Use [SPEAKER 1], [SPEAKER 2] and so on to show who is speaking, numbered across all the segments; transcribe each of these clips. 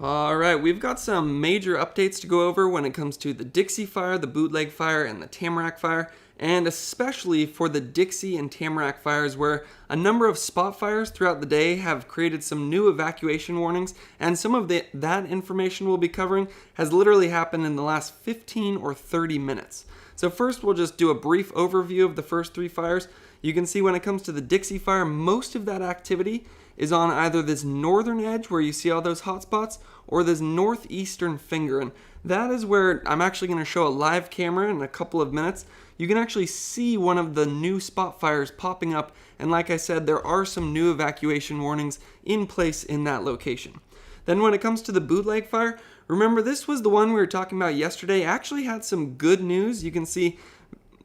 [SPEAKER 1] All right, we've got some major updates to go over when it comes to the Dixie Fire, the Bootleg Fire, and the Tamarack Fire, and especially for the Dixie and Tamarack fires, where a number of spot fires throughout the day have created some new evacuation warnings, and some of that information we'll be covering has literally happened in the last 15 or 30 minutes. So first, we'll just do a brief overview of the first three fires. You can see when it comes to the Dixie Fire, most of that activity is on either this northern edge where you see all those hot spots or this northeastern finger, and that is where I'm actually going to show a live camera in a couple of minutes. You can actually see one of the new spot fires popping up, and like I said, there are some new evacuation warnings in place in that location. Then when it comes to the Bootleg Fire, remember this was the one we were talking about yesterday. Actually had some good news. You can see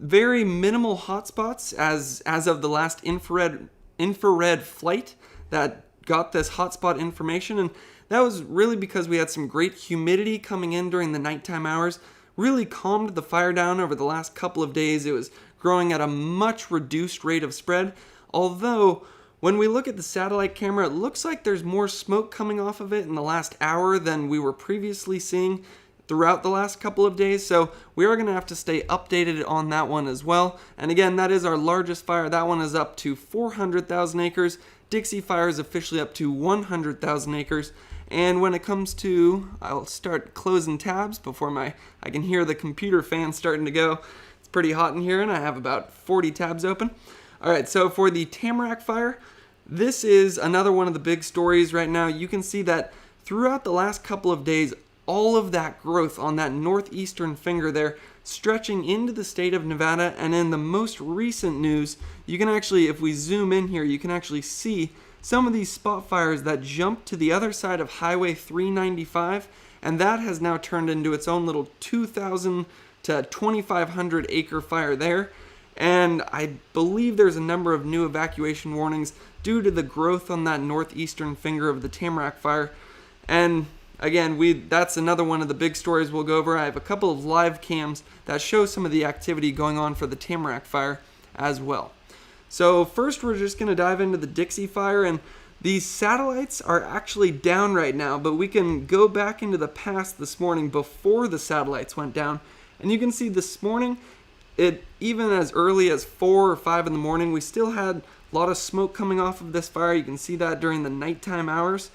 [SPEAKER 1] very minimal hotspots as of the last infrared flight that got this hotspot information, and that was really because we had some great humidity coming in during the nighttime hours. Really calmed the fire down over the last couple of days. It was growing at a much reduced rate of spread, although when we look at the satellite camera, it looks like there's more smoke coming off of it in the last hour than we were previously seeing throughout the last couple of days, so we are going to have to stay updated on that one as well. And again, that is our largest fire. That one is up to 400,000 acres. Dixie Fire is officially up to 100,000 acres. And when it comes to, I'll start closing tabs before I can hear the computer fan starting to go. It's pretty hot in here and I have about 40 tabs open. All right, so for the Tamarack Fire, this is another one of the big stories right now. You can see that throughout the last couple of days, all of that growth on that northeastern finger there stretching into the state of Nevada, and in the most recent news, you can actually, if we zoom in here, you can actually see some of these spot fires that jumped to the other side of Highway 395, and that has now turned into its own little 2,000 to 2,500 acre fire there. And I believe there's a number of new evacuation warnings due to the growth on that northeastern finger of the Tamarack Fire. And again, that's another one of the big stories we'll go over. I have a couple of live cams that show some of the activity going on for the Tamarack Fire as well. So first, we're just going to dive into the Dixie Fire, and these satellites are actually down right now, but we can go back into the past this morning before the satellites went down, and you can see this morning, even as early as 4 or 5 in the morning, we still had a lot of smoke coming off of this fire. You can see that during the nighttime hours.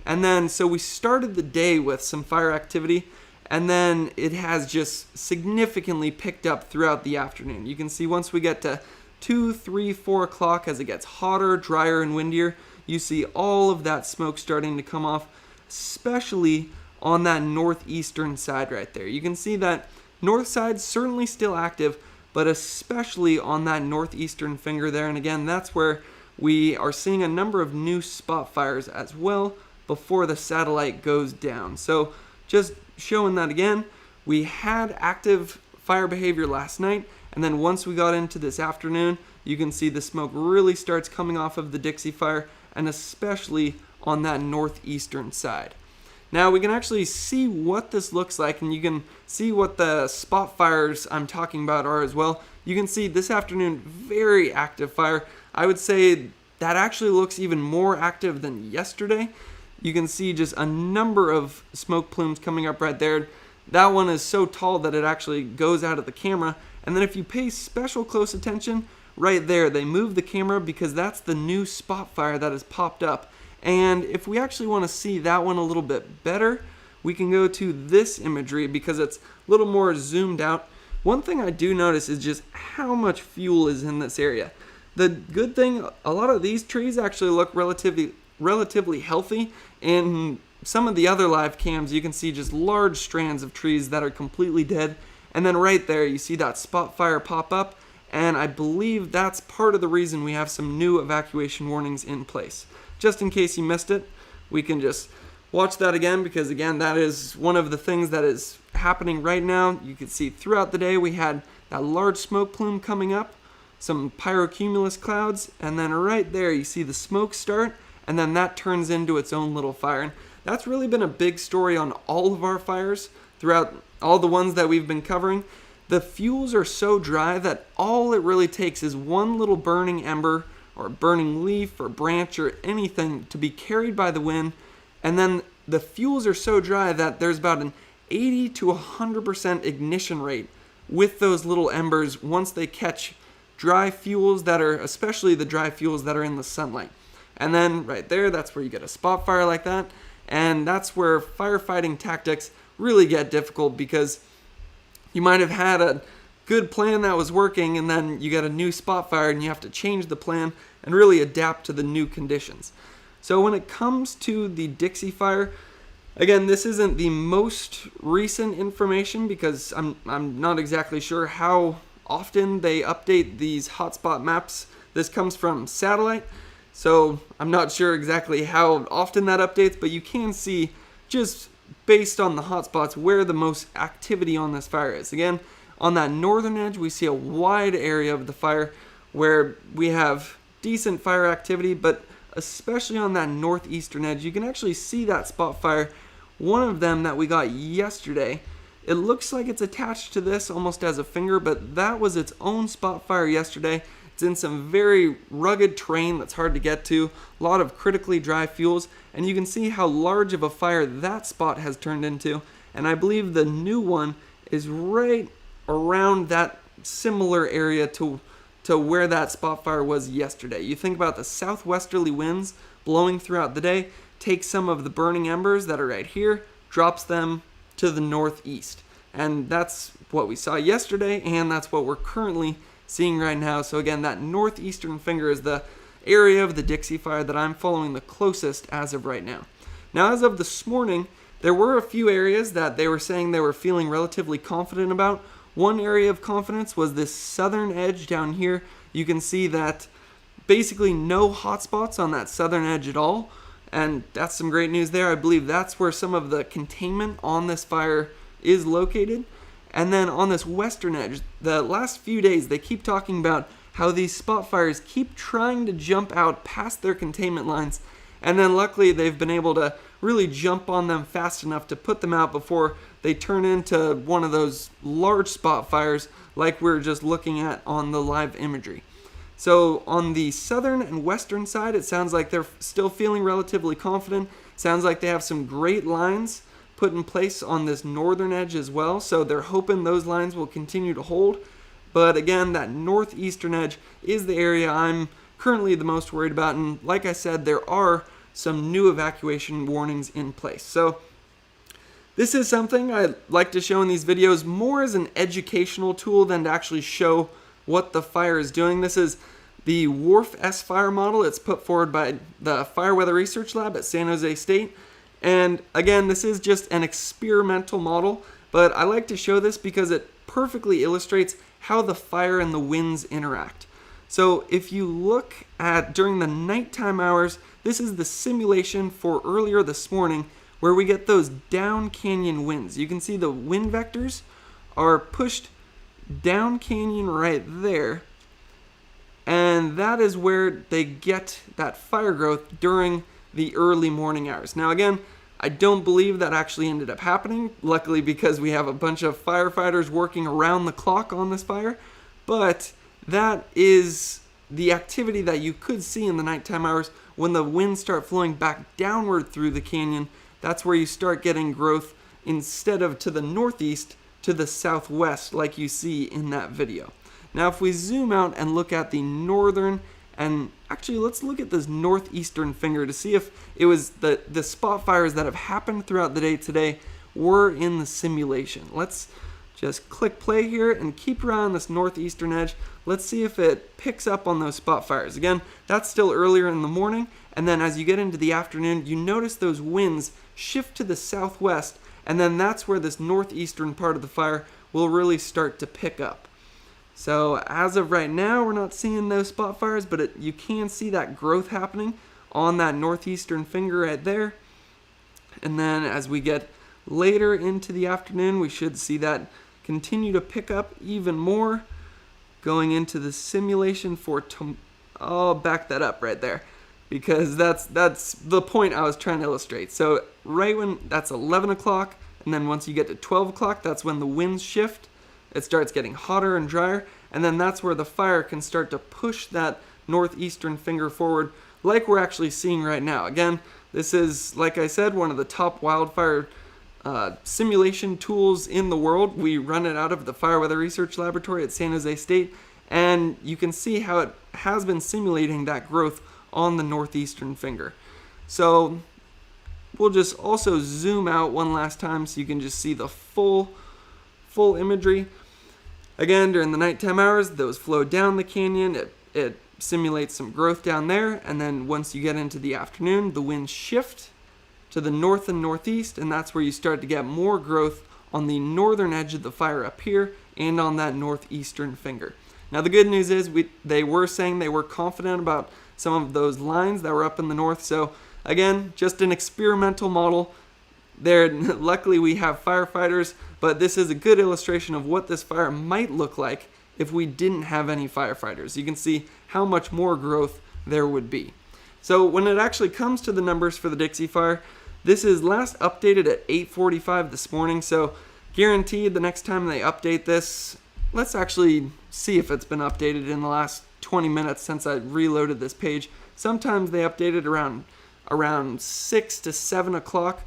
[SPEAKER 1] And then, so we started the day with some fire activity, and then it has just significantly picked up throughout the afternoon. You can see once we get to 2, 3, 4 o'clock, as it gets hotter, drier, and windier, you see all of that smoke starting to come off, especially on that northeastern side right there. You can see that north side certainly still active, but especially on that northeastern finger there. And again, that's where we are seeing a number of new spot fires as well before the satellite goes down. So just showing that again, we had active fire behavior last night, and then once we got into this afternoon, you can see the smoke really starts coming off of the Dixie Fire, and especially on that northeastern side. Now we can actually see what this looks like, and you can see what the spot fires I'm talking about are as well. You can see this afternoon, very active fire. I would say that actually looks even more active than yesterday. You can see just a number of smoke plumes coming up right there. That one is so tall that it actually goes out of the camera. And then if you pay special close attention, right there, they move the camera because that's the new spot fire that has popped up. And if we actually want to see that one a little bit better, we can go to this imagery because it's a little more zoomed out. One thing I do notice is just how much fuel is in this area. The good thing, a lot of these trees actually look relatively healthy. In some of the other live cams, you can see just large strands of trees that are completely dead. And then right there, you see that spot fire pop up. And I believe that's part of the reason we have some new evacuation warnings in place. Just in case you missed it, we can just watch that again, because again, that is one of the things that is happening right now. You can see throughout the day, we had that large smoke plume coming up, some pyrocumulus clouds, and then right there, you see the smoke start, and then that turns into its own little fire. And that's really been a big story on all of our fires throughout all the ones that we've been covering. The fuels are so dry that all it really takes is one little burning ember or burning leaf or branch or anything to be carried by the wind, and then the fuels are so dry that there's about an 80 to 100% ignition rate with those little embers once they catch dry fuels that are, especially the dry fuels that are in the sunlight. And then right there, that's where you get a spot fire like that. And that's where firefighting tactics really get difficult, because you might have had a good plan that was working, and then you get a new spot fire and you have to change the plan and really adapt to the new conditions. So when it comes to the Dixie Fire, again, this isn't the most recent information because I'm not exactly sure how often they update these hotspot maps. This comes from satellite, so I'm not sure exactly how often that updates, but you can see just based on the hotspots where the most activity on this fire is. Again, on that northern edge, we see a wide area of the fire where we have decent fire activity, but especially on that northeastern edge, you can actually see that spot fire. One of them that we got yesterday, it looks like it's attached to this almost as a finger, but that was its own spot fire yesterday. It's in some very rugged terrain that's hard to get to, a lot of critically dry fuels, and you can see how large of a fire that spot has turned into. And I believe the new one is right around that similar area to where that spot fire was yesterday. You think about the southwesterly winds blowing throughout the day, take some of the burning embers that are right here, drops them to the northeast. And that's what we saw yesterday, and that's what we're currently seeing right now. So again, that northeastern finger is the area of the Dixie Fire that I'm following the closest as of right now. Now, as of this morning, there were a few areas that they were saying they were feeling relatively confident about. One area of confidence was this southern edge down here. You can see that basically no hotspots on that southern edge at all, and that's some great news there. I believe that's where some of the containment on this fire is located. And then on this western edge, the last few days, they keep talking about how these spot fires keep trying to jump out past their containment lines, and then luckily they've been able to really jump on them fast enough to put them out before they turn into one of those large spot fires like we're just looking at on the live imagery. So on the southern and western side, it sounds like they're still feeling relatively confident. Sounds like they have some great lines put in place on this northern edge as well, so they're hoping those lines will continue to hold. But again, that northeastern edge is the area I'm currently the most worried about, and like I said, there are some new evacuation warnings in place. So this is something I like to show in these videos more as an educational tool than to actually show what the fire is doing. This is the WRF-S fire model. It's put forward by the Fire Weather Research Lab at San Jose State. And again, this is just an experimental model, but I like to show this because it perfectly illustrates how the fire and the winds interact. So if you look at during the nighttime hours, this is the simulation for earlier this morning where we get those down canyon winds. You can see the wind vectors are pushed down canyon right there, and that is where they get that fire growth during the early morning hours. Now again, I don't believe that actually ended up happening, luckily, because we have a bunch of firefighters working around the clock on this fire, but that is the activity that you could see in the nighttime hours when the winds start flowing back downward through the canyon. That's where you start getting growth instead of to the northeast, to the southwest like you see in that video. Now if we zoom out and look at the northern, and actually let's look at this northeastern finger to see if it was the spot fires that have happened throughout the day today were in the simulation. Let's just click play here and keep around this northeastern edge. Let's see if it picks up on those spot fires. Again, that's still earlier in the morning, and then as you get into the afternoon, you notice those winds shift to the southwest, and then that's where this northeastern part of the fire will really start to pick up. So as of right now, we're not seeing those spot fires, but you can see that growth happening on that northeastern finger right there. And then as we get later into the afternoon, we should see that continue to pick up even more. Going into the simulation for I'll back that up right there, because that's the point I was trying to illustrate. So right when that's 11 o'clock, and then once you get to 12 o'clock, that's when the winds shift. It starts getting hotter and drier, and then that's where the fire can start to push that northeastern finger forward like we're actually seeing right now. Again, This is, like I said, one of the top wildfire simulation tools in the world. We run it out of the Fire Weather Research Laboratory at San Jose State, and you can see how it has been simulating that growth on the northeastern finger. So we'll just also zoom out one last time so you can just see the full imagery. Again, during the nighttime hours, those flow down the canyon. It simulates some growth down there, and then once you get into the afternoon, the winds shift to the north and northeast, and that's where you start to get more growth on the northern edge of the fire up here and on that northeastern finger. Now the good news is they were saying they were confident about some of those lines that were up in the north, so again, just an experimental model. There, luckily we have firefighters, but this is a good illustration of what this fire might look like if we didn't have any firefighters. You can see how much more growth there would be. So when it actually comes to the numbers for the Dixie Fire, this is last updated at 8:45 this morning, so guaranteed the next time they update this, let's actually see if it's been updated in the last 20 minutes since I reloaded this page. Sometimes they update it around 6 to 7 o'clock,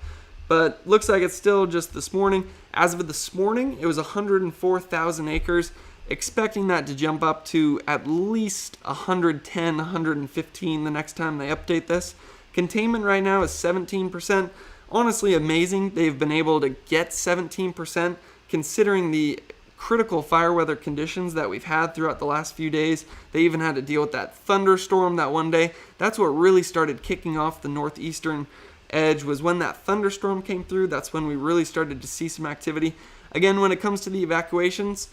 [SPEAKER 1] but looks like it's still just this morning. As of this morning, it was 104,000 acres, expecting that to jump up to at least 110, 115 the next time they update this. Containment right now is 17%. Honestly amazing they've been able to get 17% considering the critical fire weather conditions that we've had throughout the last few days. They even had to deal with that thunderstorm that one day. That's what really started kicking off the northeastern edge, was when that thunderstorm came through. That's when we really started to see some activity. Again, when it comes to the evacuations,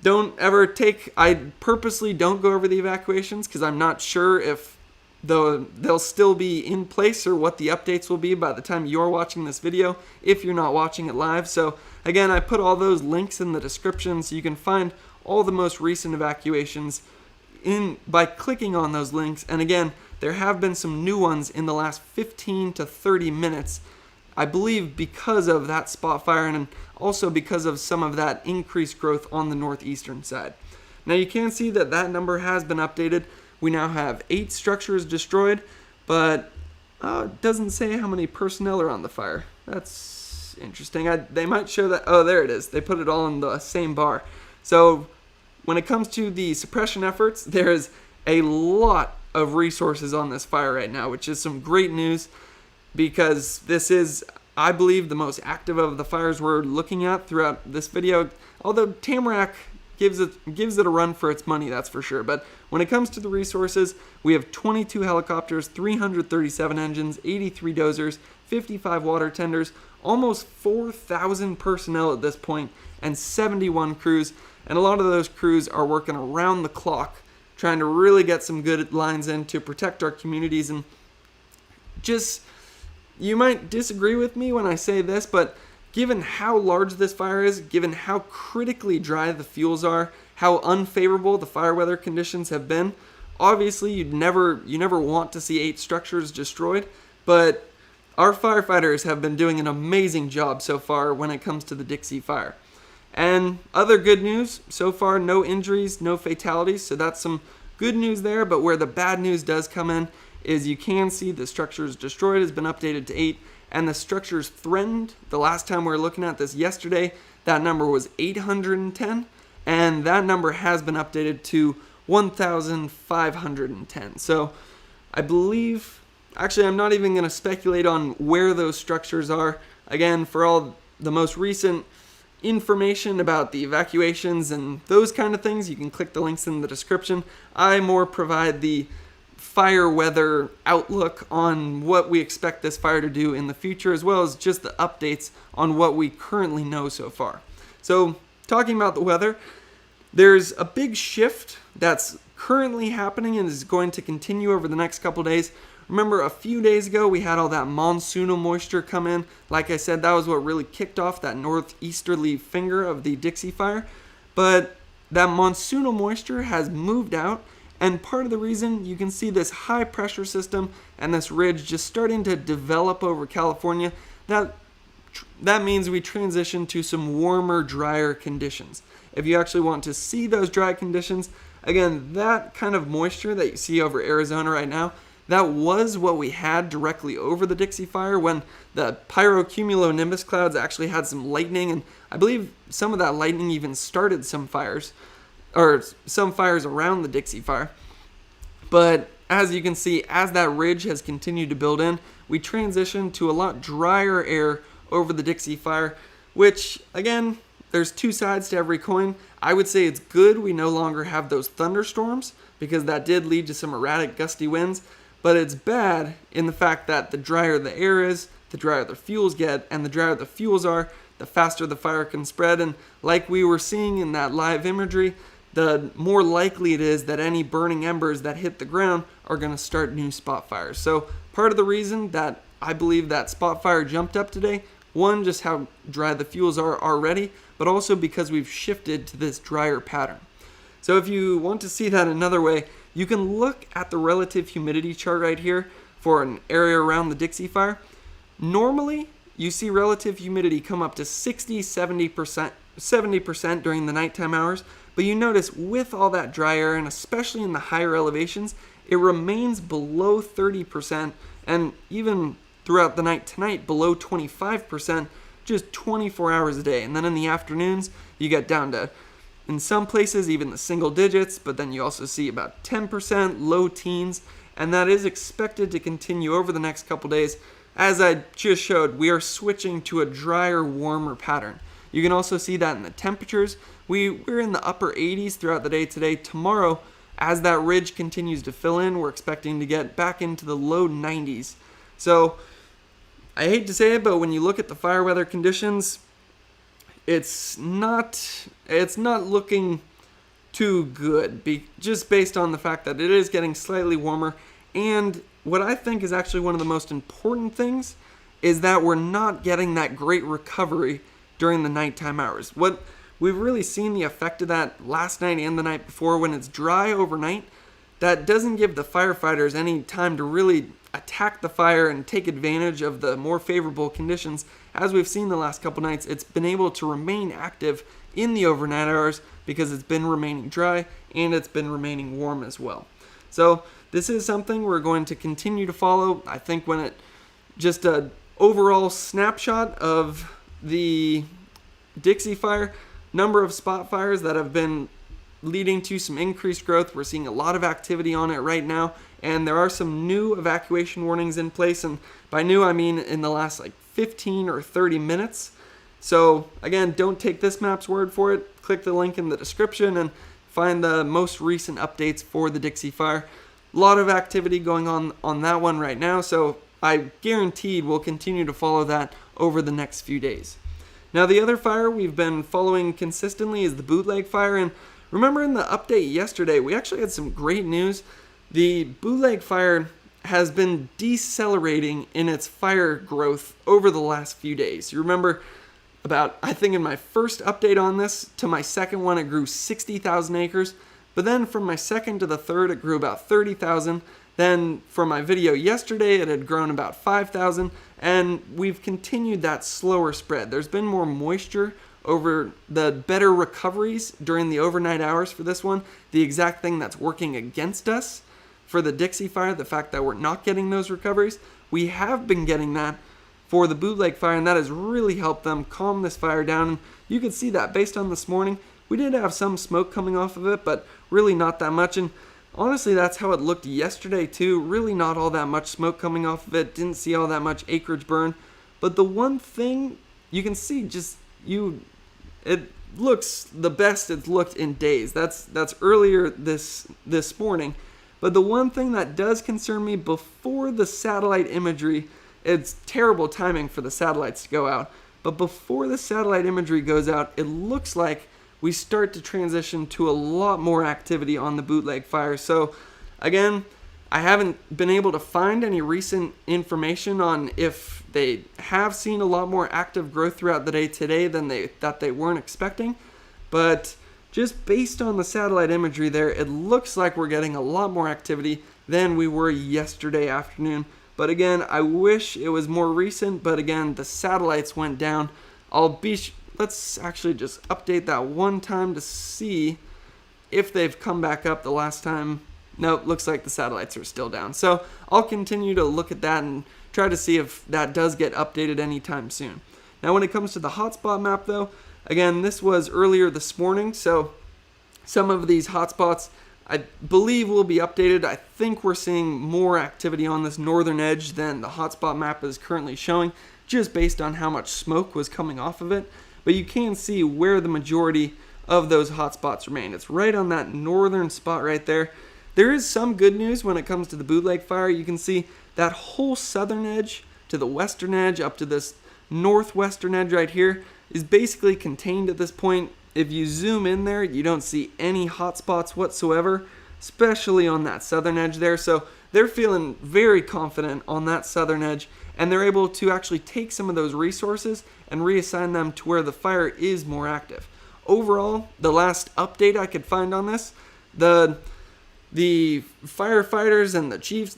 [SPEAKER 1] I purposely don't go over the evacuations because I'm not sure if they'll still be in place or what the updates will be by the time you're watching this video if you're not watching it live. So again, I put all those links in the description so you can find all the most recent evacuations by clicking on those links. And again, there have been some new ones in the last 15 to 30 minutes, I believe because of that spot fire and also because of some of that increased growth on the northeastern side. Now you can see that that number has been updated. We now have 8 structures destroyed, but it doesn't say how many personnel are on the fire. That's interesting. They might show that. Oh, there it is. They put it all in the same bar. So when it comes to the suppression efforts, there is a lot of resources on this fire right now, which is some great news because this is, I believe, the most active of the fires we're looking at throughout this video. Although Tamarack gives it a run for its money, that's for sure. But when it comes to the resources, we have 22 helicopters, 337 engines, 83 dozers, 55 water tenders, almost 4,000 personnel at this point, and 71 crews. And a lot of those crews are working around the clock, trying to really get some good lines in to protect our communities. And just, you might disagree with me when I say this, but given how large this fire is, given how critically dry the fuels are, how unfavorable the fire weather conditions have been, obviously you never want to see 8 structures destroyed, but our firefighters have been doing an amazing job so far when it comes to the Dixie Fire. And other good news, so far no injuries, no fatalities, so that's some good news there. But where the bad news does come in is you can see the structures destroyed has been updated to 8, and the structures threatened, the last time we were looking at this yesterday, that number was 810, and that number has been updated to 1,510. So I believe, actually I'm not even going to speculate on where those structures are. Again, for all the most recent information about the evacuations and those kind of things, you can click the links in the description. I more provide the fire weather outlook on what we expect this fire to do in the future, as well as just the updates on what we currently know so far. So talking about the weather, there's a big shift that's currently happening and is going to continue over the next couple days. Remember, a few days ago we had all that monsoonal moisture come in. Like I said, that was what really kicked off that northeasterly finger of the Dixie Fire. But that monsoonal moisture has moved out, and part of the reason you can see this high pressure system and this ridge just starting to develop over California, that means we transition to some warmer, drier conditions. If you actually want to see those dry conditions, again, that kind of moisture that you see over Arizona right now, that was what we had directly over the Dixie Fire when the pyrocumulonimbus clouds actually had some lightning, and I believe some of that lightning even started some fires, or some fires around the Dixie Fire. But as you can see, as that ridge has continued to build in, we transitioned to a lot drier air over the Dixie Fire, which, again, there's two sides to every coin. I would say it's good we no longer have those thunderstorms, because that did lead to some erratic gusty winds, but it's bad in the fact that the drier the air is, the drier the fuels get, and the drier the fuels are, the faster the fire can spread. And like we were seeing in that live imagery, the more likely it is that any burning embers that hit the ground are going to start new spot fires. So part of the reason that I believe that spot fire jumped up today, one, just how dry the fuels are already, but also because we've shifted to this drier pattern. So if you want to see that another way, you can look at the relative humidity chart right here for an area around the Dixie Fire. Normally, you see relative humidity come up to 60, 70% during the nighttime hours, but you notice with all that dry air, and especially in the higher elevations, it remains below 30%, and even throughout the night tonight, below 25%, just 24 hours a day. And then in the afternoons, you get down to, in some places, even the single digits, but then you also see about 10%, low teens, and that is expected to continue over the next couple days. As I just showed, we are switching to a drier, warmer pattern. You can also see that in the temperatures. We're in the upper 80s throughout the day today. Tomorrow, as that ridge continues to fill in, we're expecting to get back into the low 90s. So, I hate to say it, but when you look at the fire weather conditions, it's not looking too good, just based on the fact that it is getting slightly warmer. And what I think is actually one of the most important things is that we're not getting that great recovery during the nighttime hours. What we've really seen the effect of that last night and the night before, when it's dry overnight, that doesn't give the firefighters any time to really attack the fire and take advantage of the more favorable conditions. As we've seen the last couple nights, it's been able to remain active in the overnight hours because it's been remaining dry and it's been remaining warm as well. So this is something we're going to continue to follow. I think when it just an overall snapshot of the Dixie Fire, number of spot fires that have been leading to some increased growth. We're seeing a lot of activity on it right now, and there are some new evacuation warnings in place, and by new I mean in the last 15 or 30 minutes. So again, don't take this map's word for it. Click the link in the description and find the most recent updates for the Dixie Fire. A lot of activity going on that one right now, so I guaranteed we'll continue to follow that over the next few days. Now the other fire we've been following consistently is the Bootleg Fire, and remember in the update yesterday, we actually had some great news. The Bootleg Fire has been decelerating in its fire growth over the last few days. You remember I think in my first update on this to my second one, it grew 60,000 acres. But then from my second to the third, it grew about 30,000. Then from my video yesterday, it had grown about 5,000. And we've continued that slower spread. There's been more moisture over the better recoveries during the overnight hours for this one. The exact thing that's working against us for the Dixie Fire, the fact that we're not getting those recoveries. We have been getting that for the Bootleg Fire, and that has really helped them calm this fire down. And you can see that based on this morning. We did have some smoke coming off of it, but really not that much. And honestly, that's how it looked yesterday too. Really not all that much smoke coming off of it. Didn't see all that much acreage burn. But the one thing you can see, it looks the best it's looked in days. That's earlier this morning. But the one thing that does concern me before the satellite imagery, it's terrible timing for the satellites to go out, but before the satellite imagery goes out, it looks like we start to transition to a lot more activity on the Bootleg Fire. So again, I haven't been able to find any recent information on if they have seen a lot more active growth throughout the day today than they weren't expecting, but just based on the satellite imagery there, it looks like we're getting a lot more activity than we were yesterday afternoon. But again, I wish it was more recent, but again, the satellites went down. Let's actually just update that one time to see if they've come back up. The last time Nope, looks like the satellites are still down. So I'll continue to look at that and try to see if that does get updated anytime soon. Now when it comes to the hotspot map though, again, this was earlier this morning, so some of these hotspots I believe will be updated. I think we're seeing more activity on this northern edge than the hotspot map is currently showing, just based on how much smoke was coming off of it. But you can see where the majority of those hotspots remain. It's right on that northern spot right there. There is some good news when it comes to the Bootleg Fire. You can see that whole southern edge to the western edge up to this northwestern edge right here is basically contained at this point. If you zoom in there, you don't see any hot spots whatsoever, especially on that southern edge there. So they're feeling very confident on that southern edge, and they're able to actually take some of those resources and reassign them to where the fire is more active. Overall, the last update I could find on this, the firefighters and the chiefs,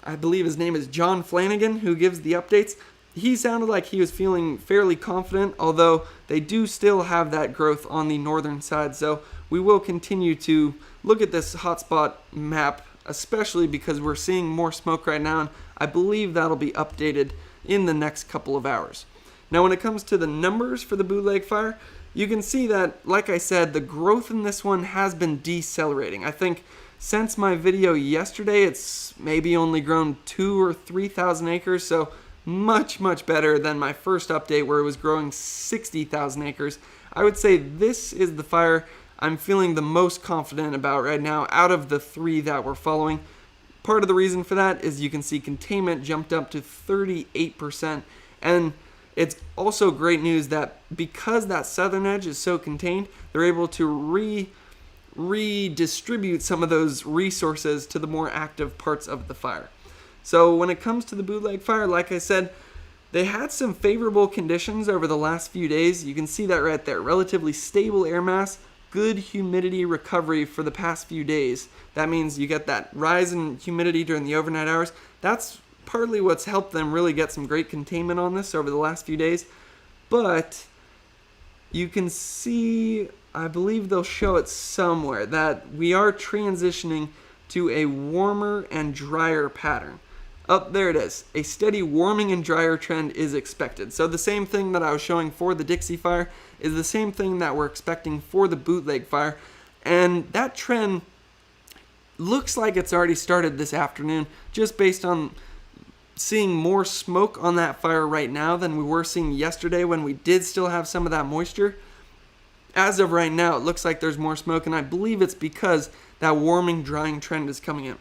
[SPEAKER 1] I believe his name is John Flanagan, who gives the updates. He sounded like he was feeling fairly confident, although they do still have that growth on the northern side. So we will continue to look at this hotspot map, especially because we're seeing more smoke right now, and I believe that'll be updated in the next couple of hours. Now when it comes to the numbers for the Bootleg Fire, you can see that, like I said, the growth in this one has been decelerating. I think since my video yesterday, it's maybe only grown 2,000 or 3,000 acres, so much better than my first update where it was growing 60,000 acres. I would say this is the fire I'm feeling the most confident about right now out of the 3 that we're following. Part of the reason for that is you can see containment jumped up to 38%, and it's also great news that because that southern edge is so contained, they're able to redistribute some of those resources to the more active parts of the fire. So when it comes to the Bootleg Fire, like I said, they had some favorable conditions over the last few days. You can see that right there. Relatively stable air mass, good humidity recovery for the past few days. That means you get that rise in humidity during the overnight hours. That's partly what's helped them really get some great containment on this over the last few days. But you can see, I believe they'll show it somewhere, that we are transitioning to a warmer and drier pattern. Up there it is. A steady warming and drier trend is expected. So the same thing that I was showing for the Dixie Fire is the same thing that we're expecting for the Bootleg Fire. And that trend looks like it's already started this afternoon, just based on seeing more smoke on that fire right now than we were seeing yesterday when we did still have some of that moisture. As of right now, it looks like there's more smoke, and I believe it's because that warming, drying trend is coming in.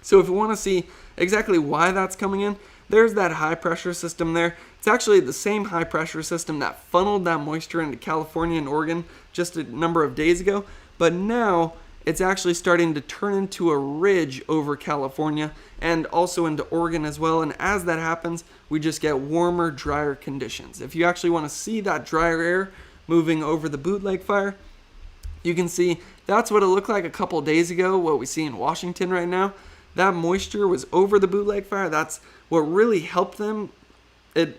[SPEAKER 1] So if you want to see exactly why that's coming in, there's that high pressure system there. It's actually the same high pressure system that funneled that moisture into California and Oregon just a number of days ago, but now it's actually starting to turn into a ridge over California and also into Oregon as well. And as that happens, we just get warmer, drier conditions. If you actually want to see that drier air moving over the Bootleg Fire, you can see that's what it looked like a couple days ago, what we see in Washington right now. That moisture was over the Bootleg Fire. That's what really helped them. It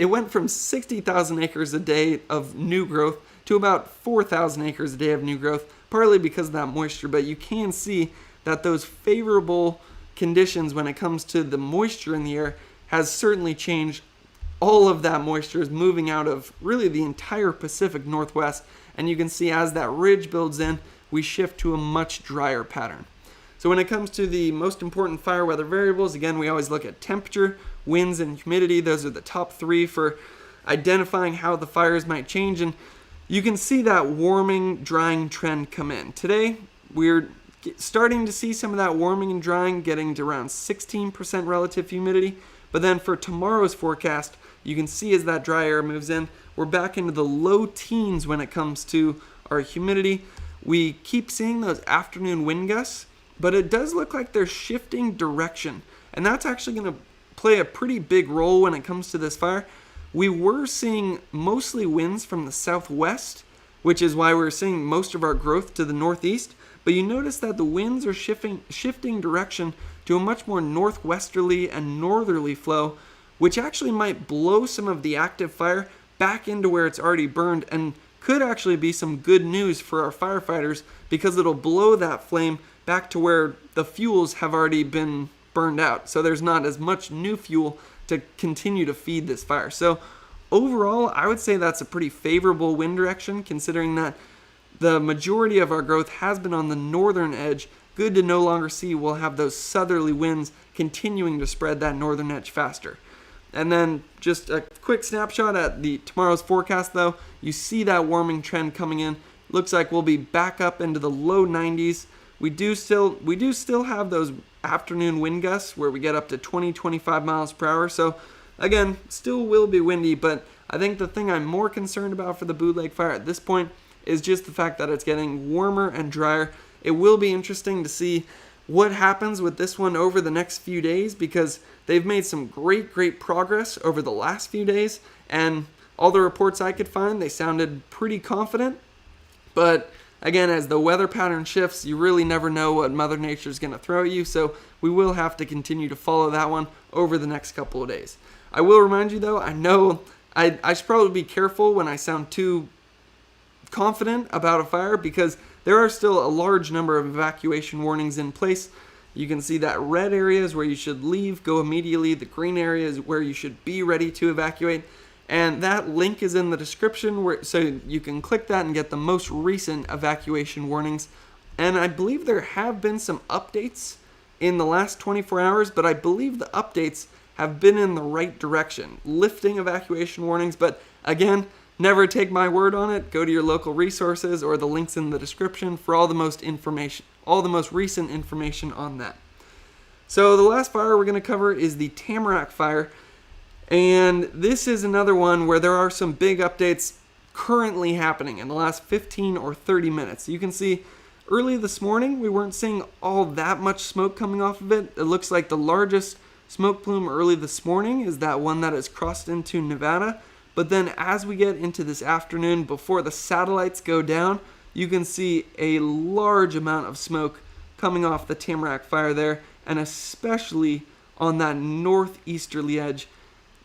[SPEAKER 1] went from 60,000 acres a day of new growth to about 4,000 acres a day of new growth, partly because of that moisture. But you can see that those favorable conditions when it comes to the moisture in the air has certainly changed. All of that moisture is moving out of really the entire Pacific Northwest, and you can see as that ridge builds in, we shift to a much drier pattern. So when it comes to the most important fire weather variables, again, we always look at temperature, winds, and humidity. Those are the top 3 for identifying how the fires might change, and you can see that warming, drying trend come in. Today, we're starting to see some of that warming and drying, getting to around 16% relative humidity, but then for tomorrow's forecast, you can see as that dry air moves in, we're back into the low teens when it comes to our humidity. We keep seeing those afternoon wind gusts, but it does look like they're shifting direction, and that's actually going to play a pretty big role when it comes to this fire. We were seeing mostly winds from the southwest, which is why we're seeing most of our growth to the northeast, but you notice that the winds are shifting direction to a much more northwesterly and northerly flow, which actually might blow some of the active fire back into where it's already burned, and could actually be some good news for our firefighters because it'll blow that flame back to where the fuels have already been burned out. So there's not as much new fuel to continue to feed this fire. So overall, I would say that's a pretty favorable wind direction, considering that the majority of our growth has been on the northern edge. Good to no longer see we'll have those southerly winds continuing to spread that northern edge faster. And then just a quick snapshot at tomorrow's forecast though. You see that warming trend coming in. Looks like we'll be back up into the low 90s. We do still have those afternoon wind gusts where we get up to 20-25 miles per hour. So again, still will be windy, but I think the thing I'm more concerned about for the Bootleg Fire at this point is just the fact that it's getting warmer and drier. It will be interesting to see what happens with this one over the next few days, because they've made some great progress over the last few days, and all the reports I could find, they sounded pretty confident. But again, as the weather pattern shifts, you really never know what Mother Nature is going to throw at you, so we will have to continue to follow that one over the next couple of days. I will remind you though, I know I should probably be careful when I sound too confident about a fire, because there are still a large number of evacuation warnings in place. You can see that red areas where you should leave, go immediately. The green areas where you should be ready to evacuate. And that link is in the description, so you can click that and get the most recent evacuation warnings. And I believe there have been some updates in the last 24 hours, but I believe the updates have been in the right direction, lifting evacuation warnings. But again, never take my word on it. Go to your local resources or the links in the description for all the most recent information on that. So the last fire we're going to cover is the Tamarack Fire. And this is another one where there are some big updates currently happening in the last 15 or 30 minutes. You can see early this morning we weren't seeing all that much smoke coming off of it. It looks like the largest smoke plume early this morning is that one that has crossed into Nevada. But then as we get into this afternoon, before the satellites go down, you can see a large amount of smoke coming off the Tamarack Fire there, and especially on that northeasterly edge.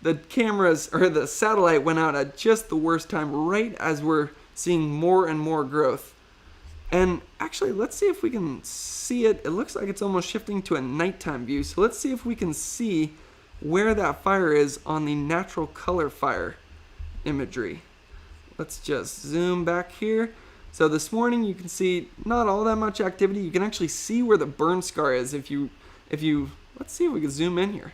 [SPEAKER 1] The satellite went out at just the worst time, right as we're seeing more and more growth. And actually, let's see if we can see it. It looks like it's almost shifting to a nighttime view. So let's see if we can see where that fire is on the natural color fire imagery. Let's just zoom back here. So this morning you can see not all that much activity. You can actually see where the burn scar is if you let's see if we can zoom in here.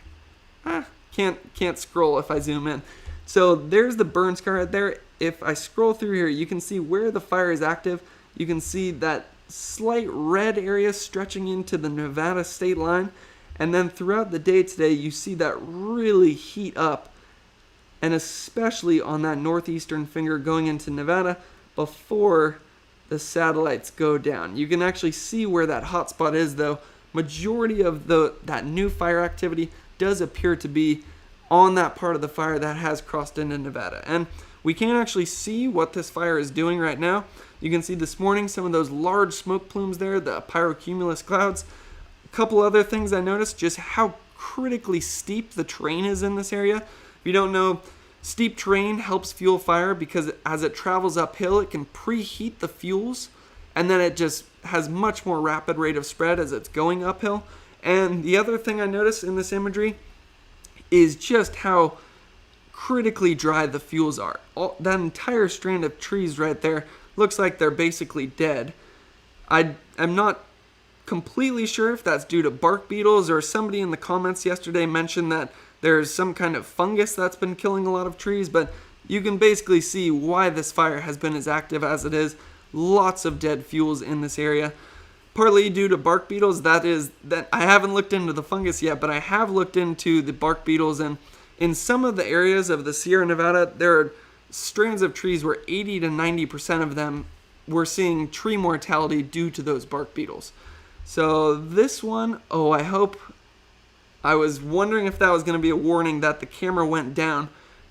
[SPEAKER 1] Can't scroll if I zoom in. So there's the burn scar right there. If I scroll through here, you can see where the fire is active. You can see that slight red area stretching into the Nevada state line. And then throughout the day today, you see that really heat up, and especially on that northeastern finger going into Nevada before the satellites go down. You can actually see where that hot spot is though. Majority of that new fire activity does appear to be on that part of the fire that has crossed into Nevada. And we can actually see what this fire is doing right now. You can see this morning some of those large smoke plumes there, the pyrocumulus clouds. A couple other things I noticed, just how critically steep the terrain is in this area. If you don't know, steep terrain helps fuel fire because as it travels uphill, it can preheat the fuels, and then it just has much more rapid rate of spread as it's going uphill. And the other thing I noticed in this imagery is just how critically dry the fuels are. That entire strand of trees right there looks like they're basically dead. I'm not completely sure if that's due to bark beetles, or somebody in the comments yesterday mentioned that there's some kind of fungus that's been killing a lot of trees, but you can basically see why this fire has been as active as it is. Lots of dead fuels in this area. Partly due to bark beetles, that I haven't looked into the fungus yet, but I have looked into the bark beetles, and in some of the areas of the Sierra Nevada, there are strands of trees where 80 to 90% of them we're seeing tree mortality due to those bark beetles. So this one, I was wondering if that was going to be a warning that the camera went down,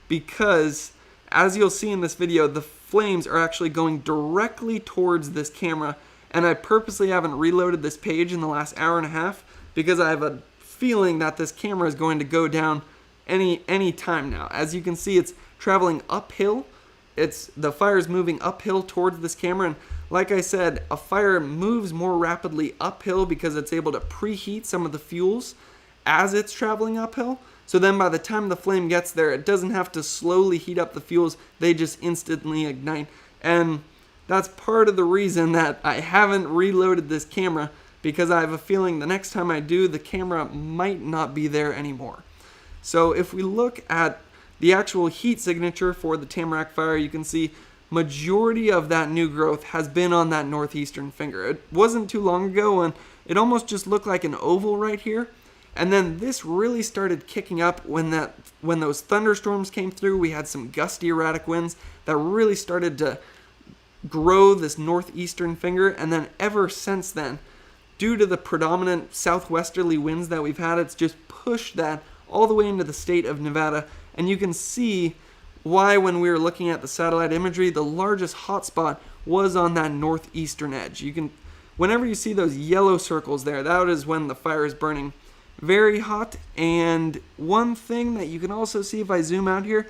[SPEAKER 1] because as you'll see in this video, the flames are actually going directly towards this camera, and I purposely haven't reloaded this page in the last hour and a half because I have a feeling that this camera is going to go down any time now. As you can see, it's traveling uphill. The fire is moving uphill towards this camera, and like I said, a fire moves more rapidly uphill because it's able to preheat some of the fuels as it's traveling uphill. So then by the time the flame gets there, it doesn't have to slowly heat up the fuels, they just instantly ignite. And that's part of the reason that I haven't reloaded this camera, because I have a feeling the next time I do, the camera might not be there anymore. So if we look at the actual heat signature for the Tamarack Fire, you can see majority of that new growth has been on that northeastern finger. It wasn't too long ago when it almost just looked like an oval right here. And then this really started kicking up when those thunderstorms came through. We had some gusty, erratic winds that really started to grow this northeastern finger. And then ever since then, due to the predominant southwesterly winds that we've had, it's just pushed that all the way into the state of Nevada. And you can see why, when we were looking at the satellite imagery, the largest hotspot was on that northeastern edge. Whenever you see those yellow circles there, that is when the fire is burning very hot. And one thing that you can also see if I zoom out here,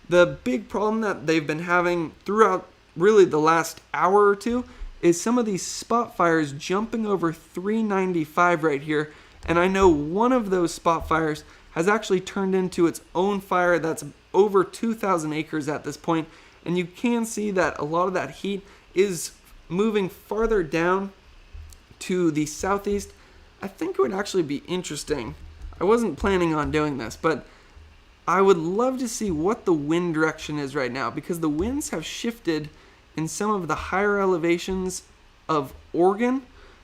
[SPEAKER 1] the big problem that they've been having throughout really the last hour or two is some of these spot fires jumping over 395 right here. And I know one of those spot fires has actually turned into its own fire that's over 2,000 acres at this point. And you can see that a lot of that heat is moving farther down to the southeast. I think it would actually be interesting. I wasn't planning on doing this, but I would love to see what the wind direction is right now, because the winds have shifted in some of the higher elevations of Oregon.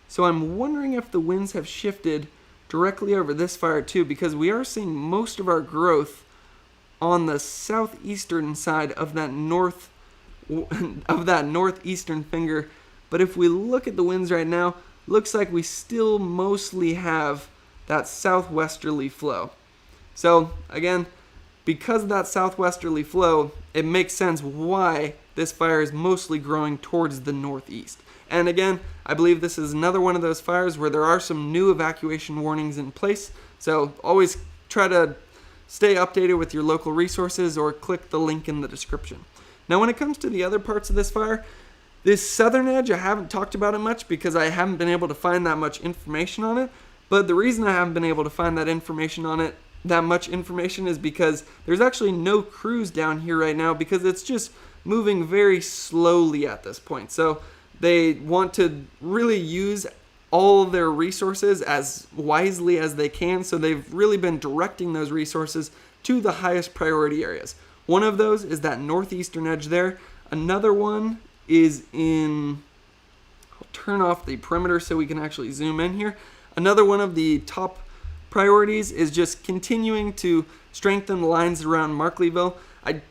[SPEAKER 1] So I'm wondering if the winds have shifted directly over this fire too, because we are seeing most of our growth on the southeastern side of that northeastern finger. But if we look at the winds right now, looks like we still mostly have that southwesterly flow. So again, because of that southwesterly flow, it makes sense why this fire is mostly growing towards the northeast. And again, I believe this is another one of those fires where there are some new evacuation warnings in place. So always try to stay updated with your local resources or click the link in the description. Now, when it comes to the other parts of this fire, this southern edge, I haven't talked about it much because I haven't been able to find that much information on it. But the reason I haven't been able to find that information on it, that much information, is because there's actually no crews down here right now, because it's just moving very slowly at this point. So they want to really use all their resources as wisely as they can. So they've really been directing those resources to the highest priority areas. One of those is that northeastern edge there. Another one is in, I'll turn off the perimeter so we can actually zoom in here. Another one of the top priorities is just continuing to strengthen the lines around Markleyville. I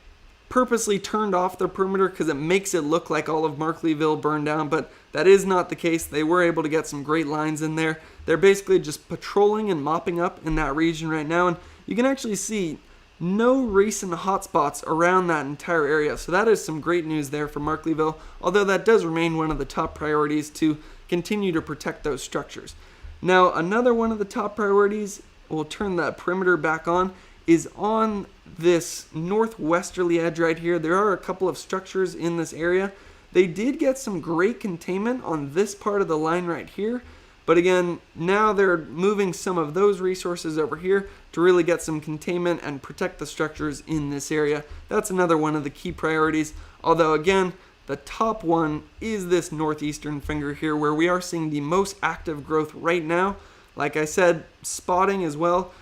[SPEAKER 1] purposely turned off the perimeter because it makes it look like all of Markleyville burned down, but that is not the case. They were able to get some great lines in there. They're basically just patrolling and mopping up in that region right now, and you can actually see no recent hotspots around that entire area. So that is some great news there for Markleyville, although that does remain one of the top priorities to continue to protect those structures. Now, another one of the top priorities, we'll turn the perimeter back on, is on this northwesterly edge right here. There are a couple of structures in this area. They did get some great containment on this part of the line right here, but again, now they're moving some of those resources over here to really get some containment and protect the structures in this area. That's another one of the key priorities, although again, the top one is this northeastern finger here, where we are seeing the most active growth right now. Like I said, spotting as well.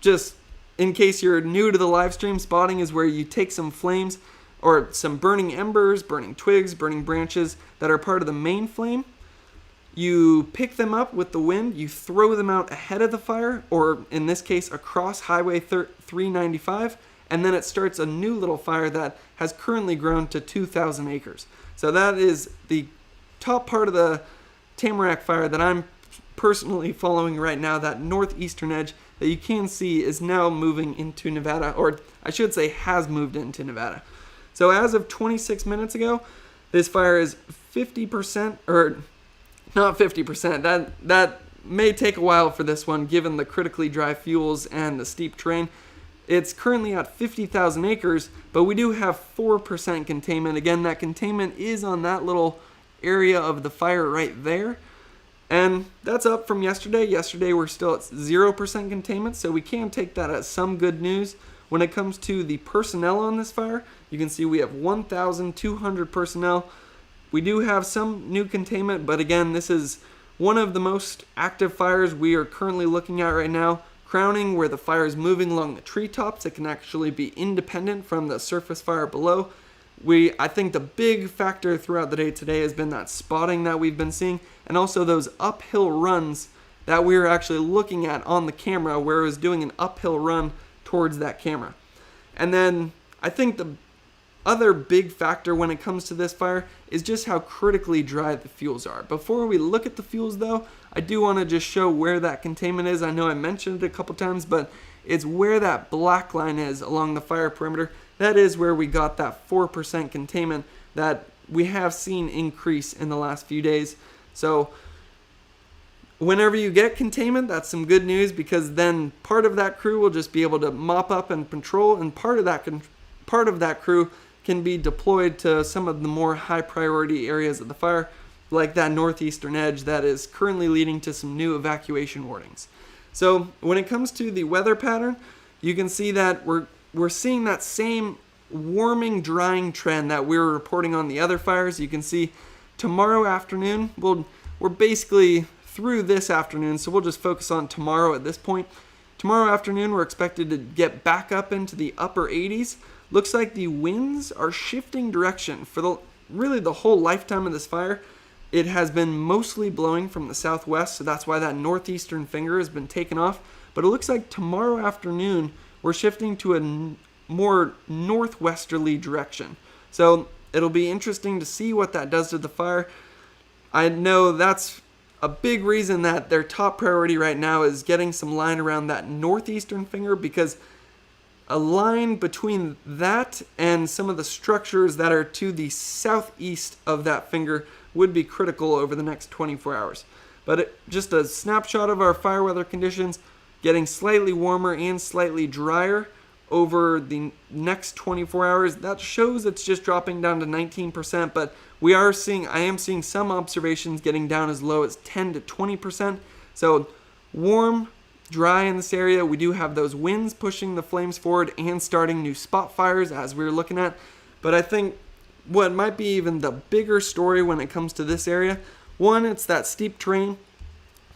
[SPEAKER 1] Just in case you're new to the live stream, spotting is where you take some flames or some burning embers, burning twigs, burning branches that are part of the main flame. You pick them up with the wind, you throw them out ahead of the fire, or in this case, across Highway 395, and then it starts a new little fire that has currently grown to 2,000 acres. So that is the top part of the Tamarack Fire that I'm personally following right now. That northeastern edge that you can see is now moving into Nevada, or I should say has moved into Nevada. So as of 26 minutes ago, this fire is 50%, or not 50%, that may take a while for this one given the critically dry fuels and the steep terrain. It's currently at 50,000 acres, but we do have 4% containment. Again, that containment is on that little area of the fire right there. And that's up from yesterday. Yesterday we're still at 0% containment, so we can take that as some good news. When it comes to the personnel on this fire, you can see we have 1,200 personnel. We do have some new containment, but again, this is one of the most active fires we are currently looking at right now. Crowning, where the fire is moving along the treetops, it can actually be independent from the surface fire below. I think the big factor throughout the day today has been that spotting that we've been seeing, and also those uphill runs that we were actually looking at on the camera, where it was doing an uphill run towards that camera. And then I think the other big factor when it comes to this fire is just how critically dry the fuels are. Before we look at the fuels though, I do want to just show where that containment is. I know I mentioned it a couple times, but it's where that black line is along the fire perimeter. That is where we got that 4% containment that we have seen increase in the last few days. So whenever you get containment, that's some good news, because then part of that crew will just be able to mop up and patrol, and part of that crew can be deployed to some of the more high priority areas of the fire, like that northeastern edge that is currently leading to some new evacuation warnings. So when it comes to the weather pattern, you can see that we're seeing that same warming, drying trend that we were reporting on the other fires. You can see tomorrow afternoon, we're basically through this afternoon, so we'll just focus on tomorrow at this point. Tomorrow afternoon, we're expected to get back up into the upper 80s. Looks like the winds are shifting direction for really the whole lifetime of this fire. It has been mostly blowing from the southwest, so that's why that northeastern finger has been taken off. But it looks like tomorrow afternoon, we're shifting to a more northwesterly direction. So it'll be interesting to see what that does to the fire. I know that's a big reason that their top priority right now is getting some line around that northeastern finger, because a line between that and some of the structures that are to the southeast of that finger would be critical over the next 24 hours. But just a snapshot of our fire weather conditions, getting slightly warmer and slightly drier over the next 24 hours. That shows it's just dropping down to 19%, but I am seeing some observations getting down as low as 10 to 20%. So warm, dry in this area. We do have those winds pushing the flames forward and starting new spot fires as we were looking at. But I think what might be even the bigger story when it comes to this area, one, it's that steep terrain,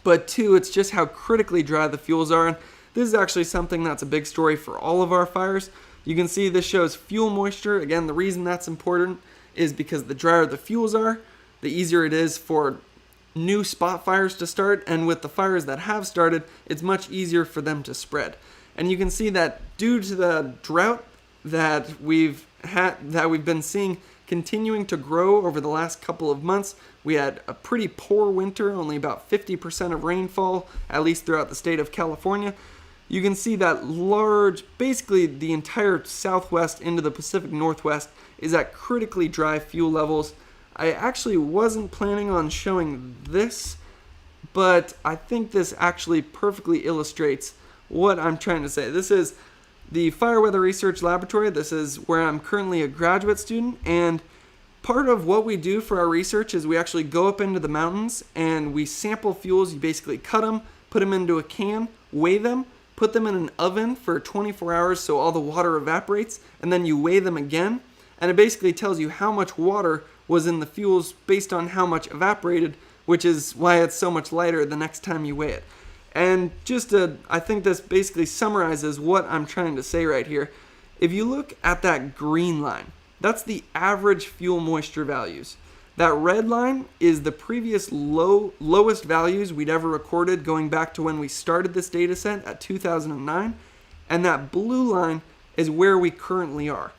[SPEAKER 1] but two, it's just how critically dry the fuels are. And this is actually something that's a big story for all of our fires. You can see this shows fuel moisture. Again, the reason that's important is because the drier the fuels are, the easier it is for new spot fires to start, and with the fires that have started, it's much easier for them to spread. And you can see that due to the drought that we've been seeing continuing to grow over the last couple of months, we had a pretty poor winter, only about 50% of rainfall, at least throughout the state of California. You can see that basically the entire southwest into the Pacific Northwest is at critically dry fuel levels. I actually wasn't planning on showing this, but I think this actually perfectly illustrates what I'm trying to say. This is the Fire Weather Research Laboratory. This is where I'm currently a graduate student, and part of what we do for our research is we actually go up into the mountains and we sample fuels. You basically cut them, put them into a can, weigh them, put them in an oven for 24 hours so all the water evaporates, and then you weigh them again, and it basically tells you how much water was in the fuels based on how much evaporated, which is why it's so much lighter the next time you weigh it. And I think this basically summarizes what I'm trying to say right here. If you look at that green line, that's the average fuel moisture values. That red line is the previous lowest values we'd ever recorded going back to when we started this data set at 2009. And that blue line is where we currently are.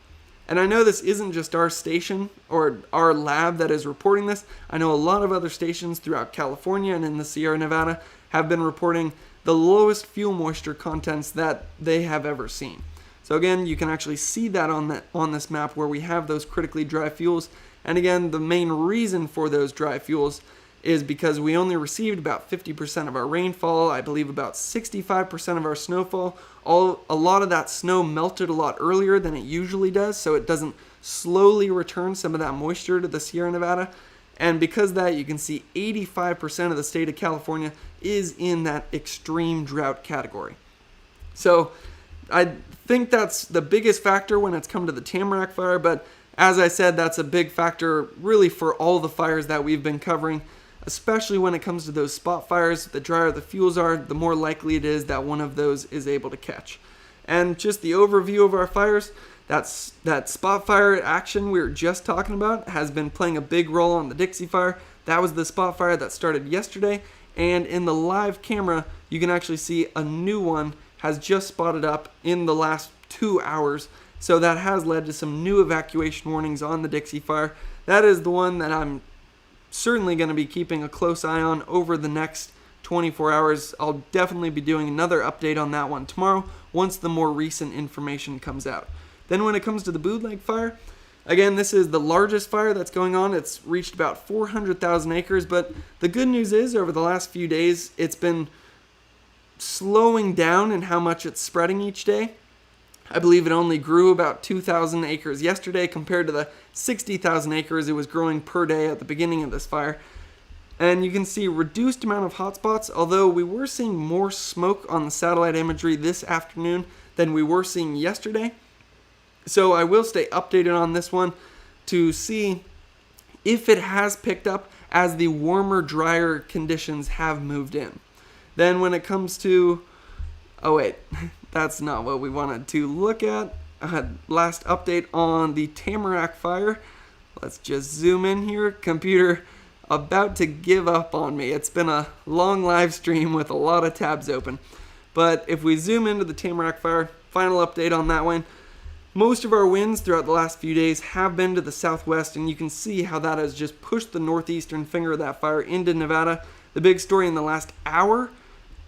[SPEAKER 1] And I know this isn't just our station or our lab that is reporting this. I know a lot of other stations throughout California and in the Sierra Nevada have been reporting the lowest fuel moisture contents that they have ever seen. So again, you can actually see that on this map where we have those critically dry fuels. And again, the main reason for those dry fuels is because we only received about 50% of our rainfall, I believe about 65% of our snowfall. A lot of that snow melted a lot earlier than it usually does, so it doesn't slowly return some of that moisture to the Sierra Nevada. And because of that, you can see 85% of the state of California is in that extreme drought category. So I think that's the biggest factor when it's come to the Tamarack Fire, but as I said, that's a big factor really for all the fires that we've been covering, especially when it comes to those spot fires. The drier the fuels are, the more likely it is that one of those is able to catch. And just the overview of our fires, that spot fire action we were just talking about has been playing a big role on the Dixie Fire. That was the spot fire that started yesterday, and in the live camera, you can actually see a new one has just spotted up in the last 2 hours. So that has led to some new evacuation warnings on the Dixie Fire. That is the one that I'm certainly going to be keeping a close eye on over the next 24 hours. I'll definitely be doing another update on that one tomorrow once the more recent information comes out. Then when it comes to the Bootleg Fire, again, this is the largest fire that's going on. It's reached about 400,000 acres, but the good news is over the last few days, it's been slowing down in how much it's spreading each day. I believe it only grew about 2,000 acres yesterday compared to the 60,000 acres it was growing per day at the beginning of this fire. And you can see reduced amount of hotspots, although we were seeing more smoke on the satellite imagery this afternoon than we were seeing yesterday. So I will stay updated on this one to see if it has picked up as the warmer, drier conditions have moved in. Then when it comes to, oh wait, that's not what we wanted to look at. Last update on the Tamarack Fire. Let's just zoom in here. Computer about to give up on me. It's been a long live stream with a lot of tabs open. But if we zoom into the Tamarack Fire, final update on that one. Most of our winds throughout the last few days have been to the southwest, and you can see how that has just pushed the northeastern finger of that fire into Nevada. The big story in the last hour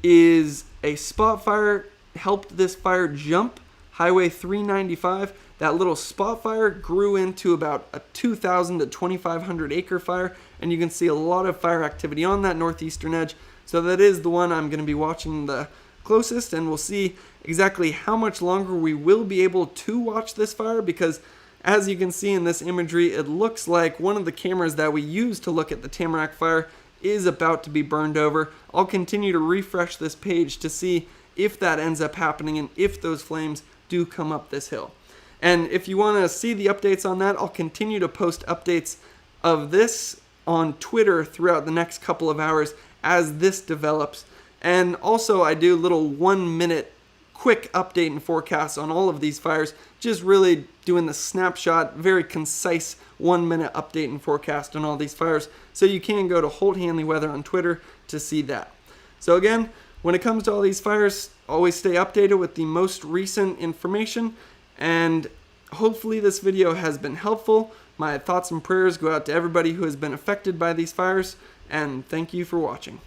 [SPEAKER 1] is a spot fire helped this fire jump Highway 395. That little spot fire grew into about a 2,000 to 2,500 acre fire, and you can see a lot of fire activity on that northeastern edge. So that is the one I'm going to be watching the closest, and we'll see exactly how much longer we will be able to watch this fire, because as you can see in this imagery, it looks like one of the cameras that we use to look at the Tamarack Fire is about to be burned over. I'll continue to refresh this page to see if that ends up happening and if those flames do come up this hill. And if you want to see the updates on that, I'll continue to post updates of this on Twitter throughout the next couple of hours as this develops. And also I do little 1 minute quick update and forecasts on all of these fires, just really doing the snapshot, very concise 1 minute update and forecast on all these fires. So you can go to Holt Hanley Weather on Twitter to see that. So again, when it comes to all these fires, always stay updated with the most recent information, and hopefully this video has been helpful. My thoughts and prayers go out to everybody who has been affected by these fires, and thank you for watching.